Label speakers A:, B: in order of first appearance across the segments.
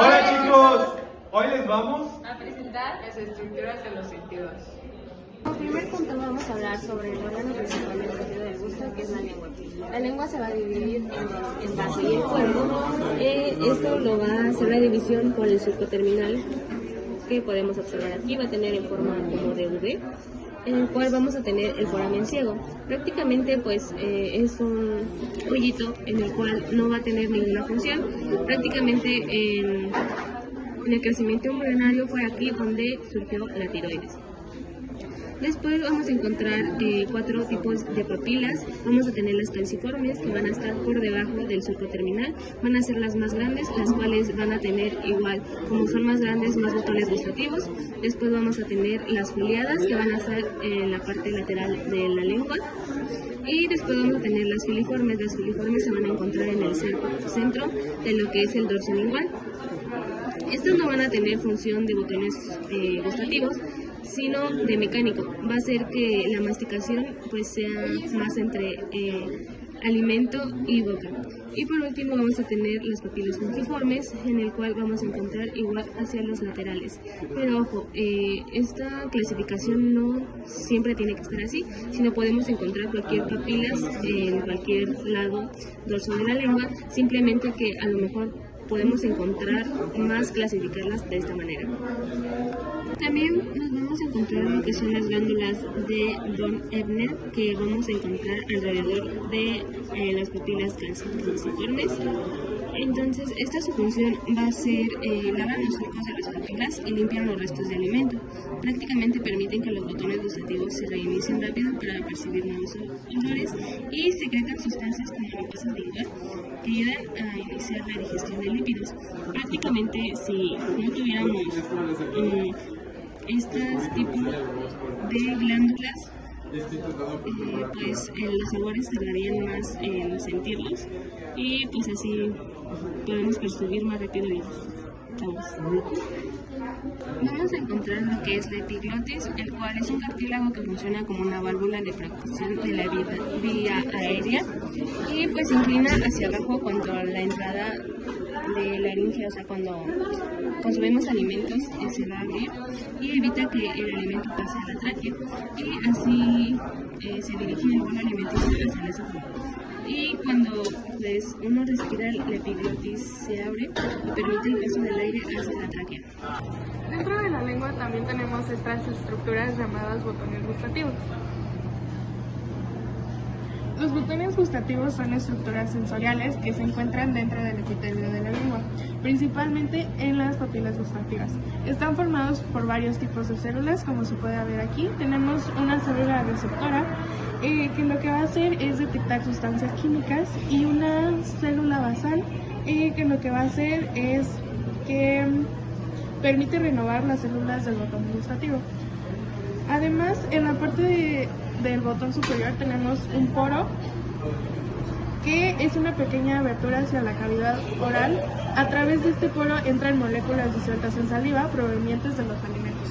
A: Hola chicos, hoy les vamos
B: a presentar las estructuras de los sentidos.
C: En primer punto vamos a hablar sobre el órgano principal del sentido del gusto, que es la lengua. La lengua se va a dividir en base y el cuerpo. Esto lo va a hacer la división por el surco terminal que podemos observar aquí. Va a tener en forma como de V, en el cual vamos a tener el foramen ciego. Prácticamente pues es un hoyito en el cual no va a tener ninguna función. Prácticamente en el crecimiento embrionario fue aquí donde surgió la tiroides. Después vamos a encontrar 4 tipos de papilas. Vamos a tener las calciformes, que van a estar por debajo del surco terminal. Van a ser las más grandes, las cuales van a tener igual, como son más grandes, más botones gustativos. Después vamos a tener las foliadas, que van a estar en la parte lateral de la lengua. Y después vamos a tener las filiformes. Las filiformes se van a encontrar en el centro de lo que es el dorso lingual. Estos no van a tener función de botones gustativos, sino de mecánico. Va a hacer que la masticación pues sea más entre alimento y boca. Y por último vamos a tener las papilas fungiformes, en el cual vamos a encontrar igual hacia los laterales. Pero ojo, esta clasificación no siempre tiene que estar así, sino podemos encontrar cualquier papilas en cualquier lado dorso de la lengua, simplemente que a lo mejor podemos encontrar más clasificarlas de esta manera. También nos vamos a encontrar lo que son las glándulas de von Ebner, que vamos a encontrar alrededor de las papilas calciformes. Entonces, esta su función va a ser lavar los surcos de las papilas y limpiar los restos de alimento. Prácticamente permiten que los botones gustativos se reinicien rápido para percibir nuevos olores y secretan sustancias como glucosa lingual que ayudan a iniciar la digestión de lípidos. Prácticamente, si no tuviéramos estos tipos de glándulas, pues los sabores tardarían más en sentirlos y pues así podemos percibir más rápido los sabores. Vamos a encontrar lo que es la epiglotis, el cual es un cartílago que funciona como una válvula de percusión de la vía aérea y pues se inclina hacia abajo cuando la entrada de laringe, o sea cuando consumimos alimentos, se va a abrir y evita que el alimento pase a la tráquea y así se dirige el bolo alimenticio hacia el esófago. Y cuando pues, uno respira, la epiglotis se abre y permite el paso del aire hacia la tráquea.
D: Dentro de la lengua también tenemos estas estructuras llamadas botones gustativos. Los botones gustativos son estructuras sensoriales que se encuentran dentro del epitelio de la lengua, principalmente en las papilas gustativas. Están formados por varios tipos de células, como se puede ver aquí. Tenemos una célula receptora que lo que va a hacer es detectar sustancias químicas y una célula basal que lo que va a hacer es que permite renovar las células del botón gustativo. Además, en la parte del botón superior tenemos un poro que es una pequeña abertura hacia la cavidad oral. A través de este poro entran moléculas disueltas en saliva provenientes de los alimentos.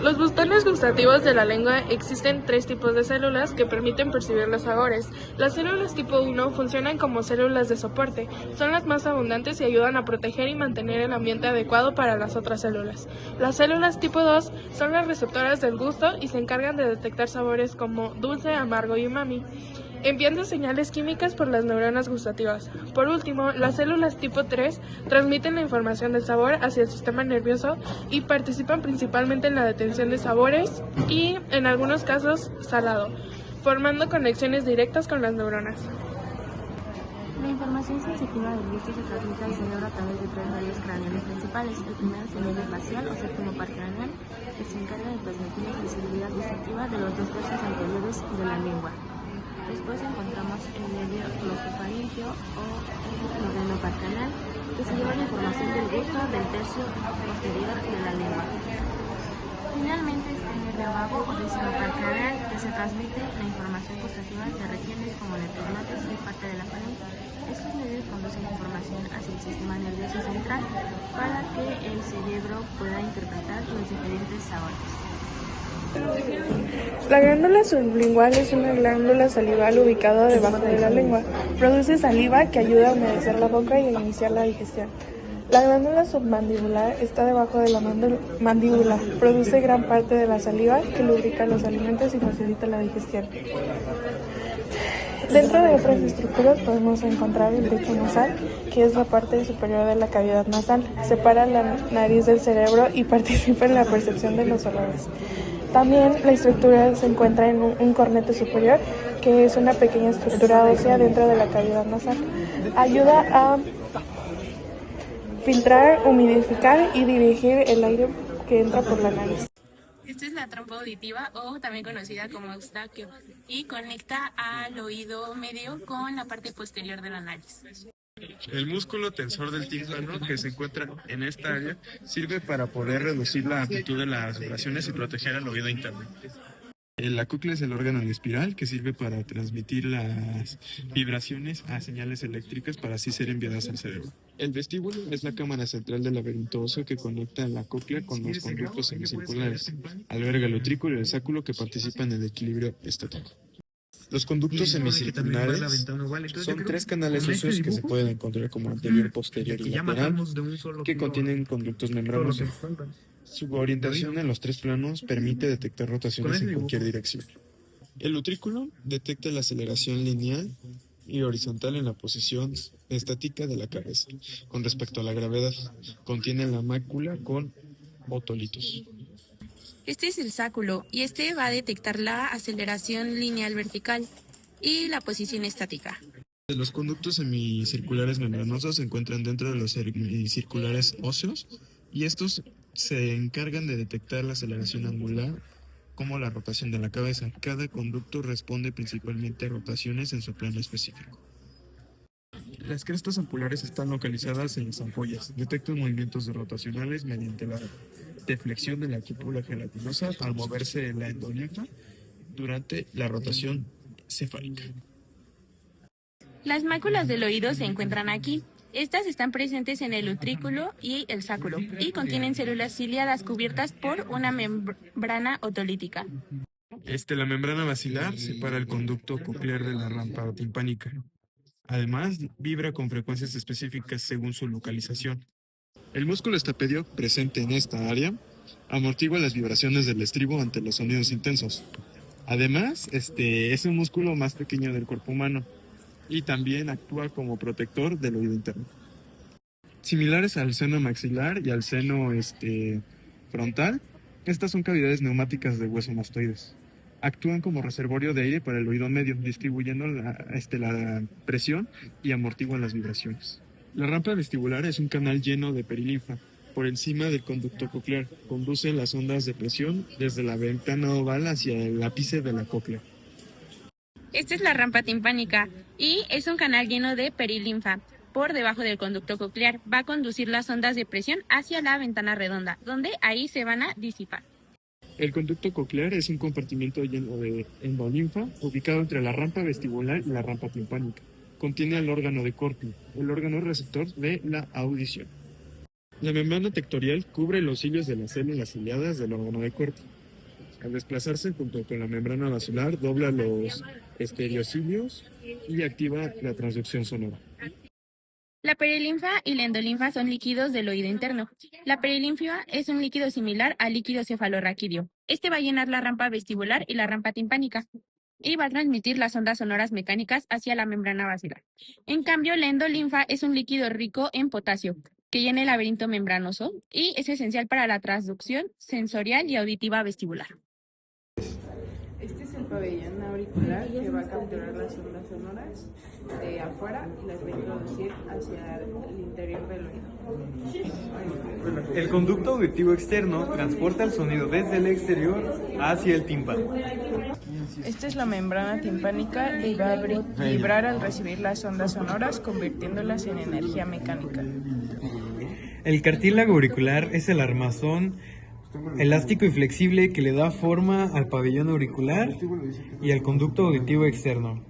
D: Los botones gustativos de la lengua existen 3 tipos de células que permiten percibir los sabores. Las células tipo 1 funcionan como células de soporte, son las más abundantes y ayudan a proteger y mantener el ambiente adecuado para las otras células. Las células tipo 2 son las receptoras del gusto y se encargan de detectar sabores como dulce, amargo y umami, enviando señales químicas por las neuronas gustativas. Por último, las células tipo 3 transmiten la información del sabor hacia el sistema nervioso y participan principalmente en la detención de sabores y, en algunos casos, salado, formando conexiones directas con las neuronas.
C: La información sensitiva del gusto se transmite al cerebro a través de 3 rayos craneales principales. El primero es el lóbulo facial o séptimo par craneal, que se encarga de transmitir la sensibilidad gustativa de los 2 tercios anteriores de la lengua. Después encontramos el nervio glosofaríngeo o el noveno par craneal, que se lleva la información del gusto del tercio posterior de la lengua. Finalmente está el nervio vago o décimo par craneal, que se transmite la información gustativa de regiones como la epiglotis y parte de la faringe. Estos nervios conducen la información hacia el sistema nervioso central para que el cerebro pueda interpretar los diferentes sabores.
D: La glándula sublingual es una glándula salival ubicada debajo de la lengua. Produce saliva que ayuda a humedecer la boca y a iniciar la digestión. La glándula submandibular está debajo de la mandíbula. Produce gran parte de la saliva que lubrica los alimentos y facilita la digestión. Dentro de otras estructuras podemos encontrar el techo nasal, que es la parte superior de la cavidad nasal. Separa la nariz del cerebro y participa en la percepción de los olores. También la estructura se encuentra en un cornete superior, que es una pequeña estructura ósea dentro de la cavidad nasal. Ayuda a filtrar, humidificar y dirigir el aire que entra por la nariz.
C: Esta es la trompa auditiva o también conocida como eustaquio y conecta al oído medio con la parte posterior de la nariz.
A: El músculo tensor del tímpano, que se encuentra en esta área, sirve para poder reducir la amplitud de las vibraciones y proteger al oído interno. La cóclea es el órgano en espiral que sirve para transmitir las vibraciones a señales eléctricas para así ser enviadas al cerebro. El vestíbulo es la cámara central del laberinto óseo que conecta la cóclea con los conductos semicirculares. Alberga el utrículo y el sáculo que participan en el equilibrio estático. Los conductos semicirculares son 3 canales óseos que se pueden encontrar como anterior, posterior y lateral, que contienen conductos membranosos. Su orientación en los 3 planos permite detectar rotaciones en cualquier dirección. El utrículo detecta la aceleración lineal y horizontal en la posición estática de la cabeza con respecto a la gravedad. Contiene la mácula con otolitos.
C: Este es el sáculo y este va a detectar la aceleración lineal vertical y la posición estática.
A: Los conductos semicirculares membranosos se encuentran dentro de los semicirculares óseos y estos se encargan de detectar la aceleración angular como la rotación de la cabeza. Cada conducto responde principalmente a rotaciones en su plano específico. Las crestas ampulares están localizadas en las ampollas. Detectan movimientos rotacionales mediante la deflexión de la cúpula gelatinosa al moverse la endolinfa durante la rotación cefálica.
C: Las máculas del oído se encuentran aquí. Estas están presentes en el utrículo y el sáculo y contienen células ciliadas cubiertas por una membrana otolítica.
A: La membrana basilar separa el conducto coclear de la rampa timpánica. Además, vibra con frecuencias específicas según su localización. El músculo estapedio, presente en esta área, amortigua las vibraciones del estribo ante los sonidos intensos. Además, es un músculo más pequeño del cuerpo humano y también actúa como protector del oído interno. Similares al seno maxilar y al seno frontal, estas son cavidades neumáticas de hueso mastoides. Actúan como reservorio de aire para el oído medio, distribuyendo la presión y amortiguan las vibraciones. La rampa vestibular es un canal lleno de perilinfa. Por encima del conducto coclear, conduce las ondas de presión desde la ventana oval hacia el ápice de la cóclea.
C: Esta es la rampa timpánica y es un canal lleno de perilinfa. Por debajo del conducto coclear va a conducir las ondas de presión hacia la ventana redonda, donde ahí se van a disipar.
A: El conducto coclear es un compartimento lleno de endolinfa ubicado entre la rampa vestibular y la rampa timpánica. Contiene el órgano de Corti, el órgano receptor de la audición. La membrana tectorial cubre los cilios de las células ciliadas del órgano de Corti. Al desplazarse junto con la membrana basilar, dobla los estereocilios y activa la transducción sonora.
C: La perilinfa y la endolinfa son líquidos del oído interno. La perilinfa es un líquido similar al líquido cefalorraquídeo. Este va a llenar la rampa vestibular y la rampa timpánica y va a transmitir las ondas sonoras mecánicas hacia la membrana basilar. En cambio, la endolinfa es un líquido rico en potasio que llena el laberinto membranoso y es esencial para la transducción sensorial y auditiva vestibular.
B: Este es el pabellón auricular que va a capturar las ondas sonoras de afuera y las va a introducir hacia el interior del oído.
A: El conducto auditivo externo transporta el sonido desde el exterior hacia el tímpano.
B: Esta es la membrana timpánica y va a vibrar al recibir las ondas sonoras, convirtiéndolas en energía mecánica.
E: El cartílago auricular es el armazón elástico y flexible que le da forma al pabellón auricular y al conducto auditivo externo.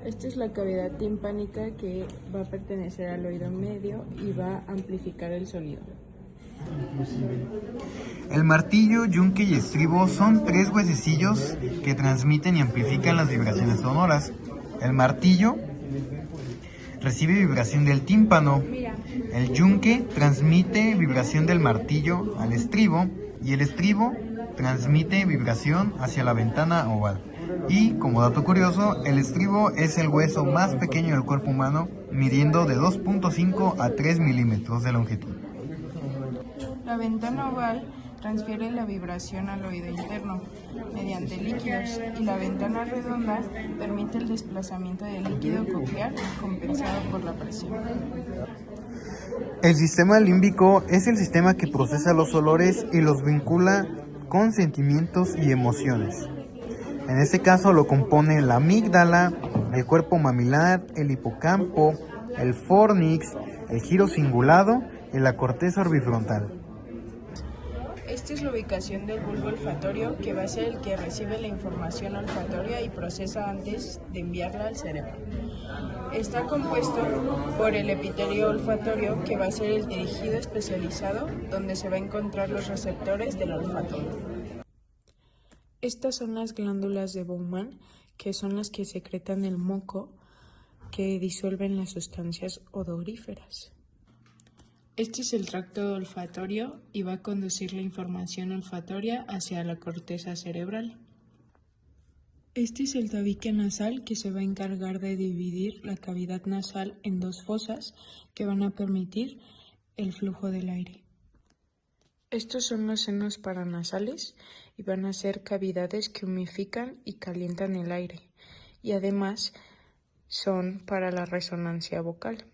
B: Esta es la cavidad timpánica que va a pertenecer al oído medio y va a amplificar el sonido.
F: El martillo, yunque y estribo son 3 huesecillos que transmiten y amplifican las vibraciones sonoras. El martillo recibe vibración del tímpano. El yunque transmite vibración del martillo al estribo y el estribo transmite vibración hacia la ventana oval. Y, como dato curioso, el estribo es el hueso más pequeño del cuerpo humano, midiendo de 2.5 a 3 milímetros de longitud.
B: La ventana oval transfiere la vibración al oído interno mediante líquidos y la ventana redonda permite el desplazamiento del líquido coclear compensado por la presión.
F: El sistema límbico es el sistema que procesa los olores y los vincula con sentimientos y emociones. En este caso lo compone la amígdala, el cuerpo mamilar, el hipocampo, el fórnix, el giro cingulado y la corteza orbifrontal.
B: Esta es la ubicación del bulbo olfatorio, que va a ser el que recibe la información olfatoria y procesa antes de enviarla al cerebro. Está compuesto por el epitelio olfatorio, que va a ser el tejido especializado donde se va a encontrar los receptores del olfato. Estas son las glándulas de Bowman, que son las que secretan el moco que disuelven las sustancias odoríferas. Este es el tracto olfatorio y va a conducir la información olfatoria hacia la corteza cerebral. Este es el tabique nasal, que se va a encargar de dividir la cavidad nasal en dos fosas que van a permitir el flujo del aire. Estos son los senos paranasales y van a ser cavidades que humidifican y calientan el aire, y además son para la resonancia vocal.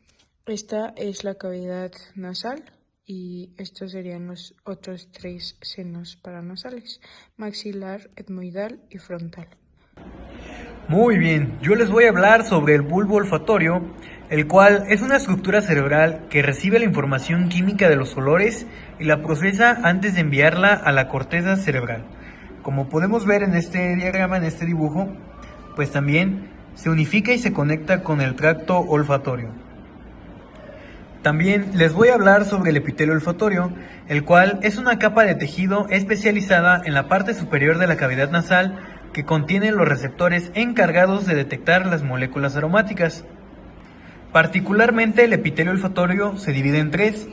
B: Esta es la cavidad nasal y estos serían los otros tres senos paranasales: maxilar, etmoidal y frontal.
E: Muy bien, yo les voy a hablar sobre el bulbo olfatorio, el cual es una estructura cerebral que recibe la información química de los olores y la procesa antes de enviarla a la corteza cerebral. Como podemos ver en este diagrama, en este dibujo, pues también se unifica y se conecta con el tracto olfatorio. También les voy a hablar sobre el epitelio olfatorio, el cual es una capa de tejido especializada en la parte superior de la cavidad nasal que contiene los receptores encargados de detectar las moléculas aromáticas. Particularmente el epitelio olfatorio se divide en tres,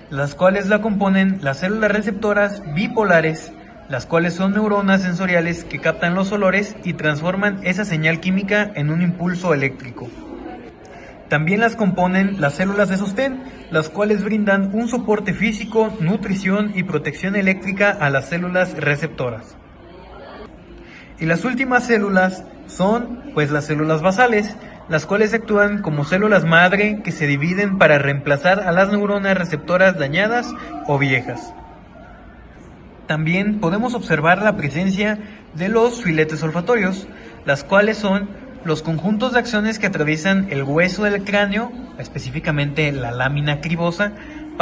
E: las cuales la componen las células receptoras bipolares, las cuales son neuronas sensoriales que captan los olores y transforman esa señal química en un impulso eléctrico. También las componen las células de sostén, las cuales brindan un soporte físico, nutrición y protección eléctrica a las células receptoras. Y las últimas células son, pues, las células basales, las cuales actúan como células madre que se dividen para reemplazar a las neuronas receptoras dañadas o viejas. También podemos observar la presencia de los filetes olfatorios, las cuales son los conjuntos de acciones que atraviesan el hueso del cráneo, específicamente la lámina cribosa,